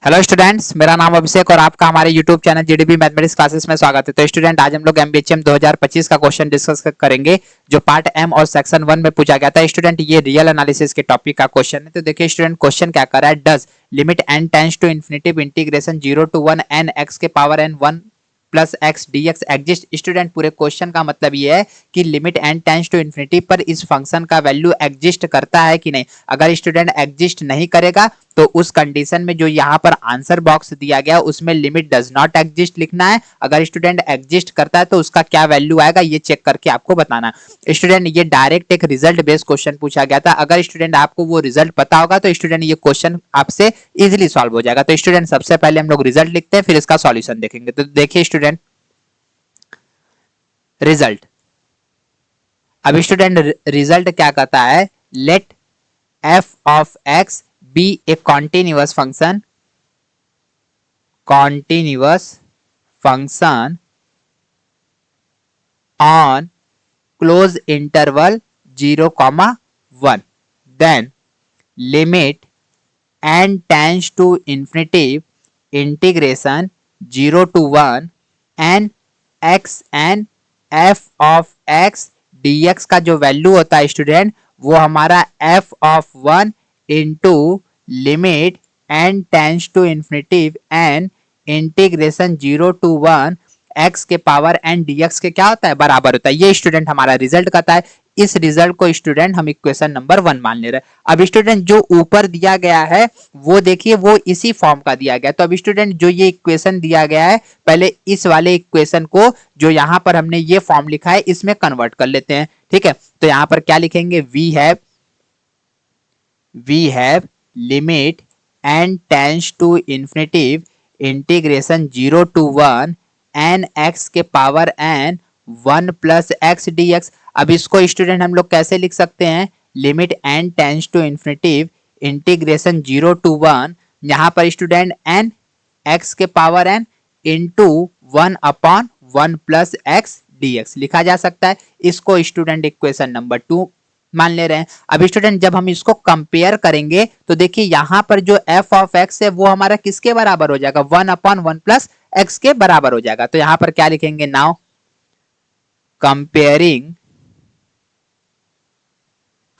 Hello students, मेरा नाम अभिषेक और आपका हमारे YouTube channel GDP mathematics classes में स्वागत है। तो स्टूडेंट, आज हम लोग एमबीएचएम 2025 का क्वेश्चन डिस्कस करेंगे जो पार्ट एम और सेक्शन 1 में पूछा गया था। स्टूडेंट, ये रियल एनालिसिस के टॉपिक का क्वेश्चन है। तो देखिए स्टूडेंट, क्वेश्चन क्या कर रहा है, does limit n tends to infinitive integration 0 to 1 n x के power n 1 plus x d x exist. Student, पूरे क्वेश्चन का मतलब ये है कि limit n tends to infinity पर इस फंक्शन का वैल्यू एग्जिस्ट करता है कि नहीं। अगर स्टूडेंट एग्जिस्ट नहीं करेगा तो उस कंडीशन में जो यहाँ पर आंसर बॉक्स दिया गया उसमें लिमिट डज नॉट एग्जिस्ट लिखना है। अगर स्टूडेंट एग्जिस्ट करता है तो उसका क्या वैल्यू आएगा ये चेक करके आपको बताना। स्टूडेंट, ये डायरेक्ट एक रिजल्ट बेस्ड क्वेश्चन पूछा गया था। अगर स्टूडेंट आपको वो रिजल्ट पता होगा तो स्टूडेंट ये क्वेश्चन आपसे इजिली सॉल्व हो जाएगा। तो स्टूडेंट, सबसे पहले हम लोग रिजल्ट लिखते हैं, फिर इसका सॉल्यूशन देखेंगे। तो देखिए स्टूडेंट, रिजल्ट। अब स्टूडेंट, रिजल्ट क्या कहता है, let F of X be a continuous function on close interval 0, 1, then limit n tends to infinity integration 0 to 1 n x n f of x dx का जो value होता है student वो हमारा f of 1 into limit N tends to infinitive N integration 0 to 1 x के power N dx के क्या होता है, बराबर होता है। ये स्टूडेंट हमारा रिजल्ट कहता है। इस रिजल्ट को स्टूडेंट हम इक्वेशन नंबर 1 मान ले रहे हैं। अब स्टूडेंट, जो ऊपर दिया गया है वो देखिए वो इसी फॉर्म का दिया गया। तो अब स्टूडेंट, जो ये इक्वेशन दिया गया है, पहले इस वाले इक्वेशन को जो यहाँ पर हमने ये फॉर्म लिखा है इसमें कन्वर्ट कर लेते हैं। ठीक है, तो यहाँ पर क्या लिखेंगे, we have limit n tends to infinitive integration 0 to 1 n x के power n 1 plus x dx। अब इसको स्टूडेंट हम लोग कैसे लिख सकते हैं, limit n tends to infinitive integration 0 to 1, यहाँ पर स्टूडेंट n x के power n into 1 upon 1 plus x dx लिखा जा सकता है। इसको स्टूडेंट इक्वेशन नंबर 2 मान ले रहे हैं। अब स्टूडेंट, जब हम इसको कंपेयर करेंगे तो देखिए यहाँ पर जो f ऑफ x है वो हमारा किसके बराबर हो जाएगा, 1 अपॉन 1 प्लस x के बराबर हो जाएगा। तो यहाँ पर क्या लिखेंगे, नाउ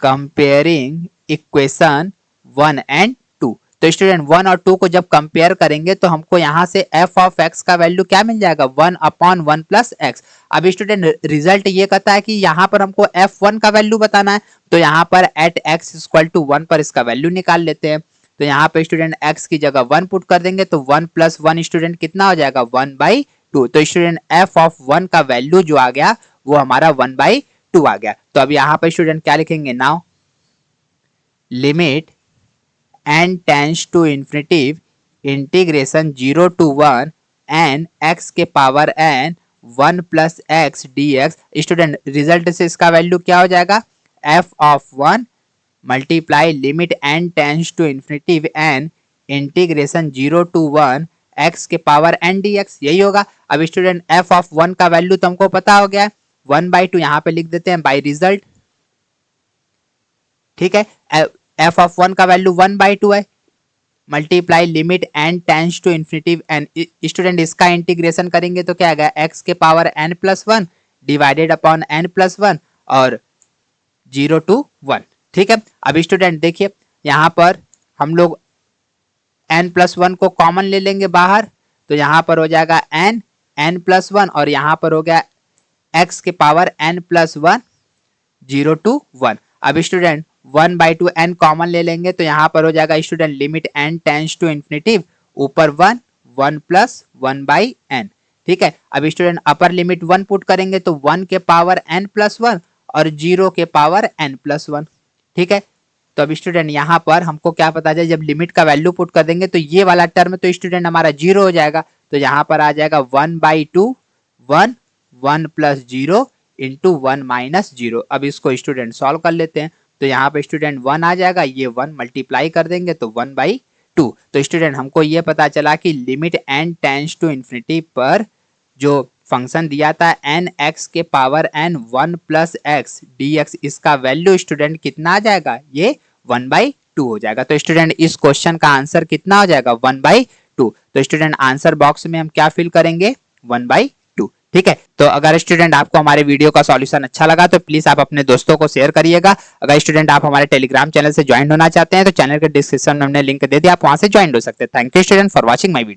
कंपेयरिंग इक्वेशन 1 एंड 2। तो स्टूडेंट, 1 और 2 को जब कंपेयर करेंगे तो हमको यहाँ से f ऑफ x का वैल्यू क्या मिल जाएगा, 1 अपॉन 1 प्लस x। अब स्टूडेंट, रिजल्ट ये कहता है कि यहाँ पर हमको f1 का वैल्यू बताना है। तो यहाँ पर एट x इक्वल टू 1 पर इसका वैल्यू निकाल लेते हैं। तो यहाँ पे स्टूडेंट x की जगह 1 पुट कर देंगे तो 1 प्लस 1 स्टूडेंट कितना हो जाएगा, 1/2। तो स्टूडेंट f ऑफ 1 का वैल्यू जो आ गया वो हमारा 1/2 आ गया। तो अब यहाँ पे स्टूडेंट क्या लिखेंगे, now limit n tends to infinitive integration 0 to 1 n x के power n 1 plus x dx। Student, result से इसका वैल्यू क्या हो जाएगा, f of 1 multiply limit n tends to infinitive n integration 0 to 1 x के power n dx, यही होगा। अब स्टूडेंट, f ऑफ 1 का वैल्यू तो हमको पता हो गया है, 1/2 यहाँ पे लिख देते हैं बाई रिजल्ट। ठीक है, f ऑफ 1 का वैल्यू 1/2 है, multiply limit n tends to infinitive n। Student, इसका इंटीग्रेशन करेंगे तो क्या आएगा, x के power n plus 1 divided upon n plus 1 और 0 to 1। ठीक है, अब स्टूडेंट देखिए यहाँ पर हम लोग n प्लस 1 को कॉमन ले लेंगे बाहर, तो यहाँ पर हो जाएगा n प्लस 1 और यहाँ पर हो गया x के पावर n प्लस 1 0 to 1। अब स्टूडेंट, 1/2 n कॉमन ले लेंगे तो यहाँ पर हो जाएगा student limit n tends to infinitive ऊपर 1 प्लस 1/n। ठीक है, अब स्टूडेंट अपर लिमिट 1 पुट करेंगे तो 1 के पावर n प्लस 1 और 0 के पावर n प्लस 1। ठीक है, तो अब स्टूडेंट यहाँ पर हमको क्या पता चले, जब लिमिट का वैल्यू पुट कर देंगे तो ये वाला टर्म तो स्टूडेंट हमारा 0 हो जाएगा। तो यहाँ पर आ जाएगा 1/2 1 प्लस 0 इंटू 1 माइनस 0। अब इसको स्टूडेंट सॉल्व कर लेते हैं तो यहाँ पे स्टूडेंट 1 आ जाएगा, ये 1 मल्टीप्लाई कर देंगे तो 1/2। तो स्टूडेंट, हमको ये पता चला कि limit n tends to infinity पर जो फंक्शन दिया था n x के power n 1 plus x dx, इसका वैल्यू स्टूडेंट कितना आ जाएगा, ये 1/2 2 हो जाएगा। तो स्टूडेंट इस क्वेश्चन का आंसर कितना हो जाएगा 1/2। तो स्टूडेंट आंसर बॉक्स में हम क्या फिल करेंगे 1/2। ठीक है, तो अगर स्टूडेंट आपको हमारे वीडियो का सॉल्यूशन अच्छा लगा तो प्लीज आप अपने दोस्तों को शेयर करिएगा। अगर स्टूडेंट आप हमारे टेलीग्राम चैनल से ज्वाइन होना चाहते हैं तो चैनल के डिस्क्रिप्शन में हमने लिंक दे दिया, आप वहां से ज्वाइन हो सकते हैं। Thank you student for watching my video.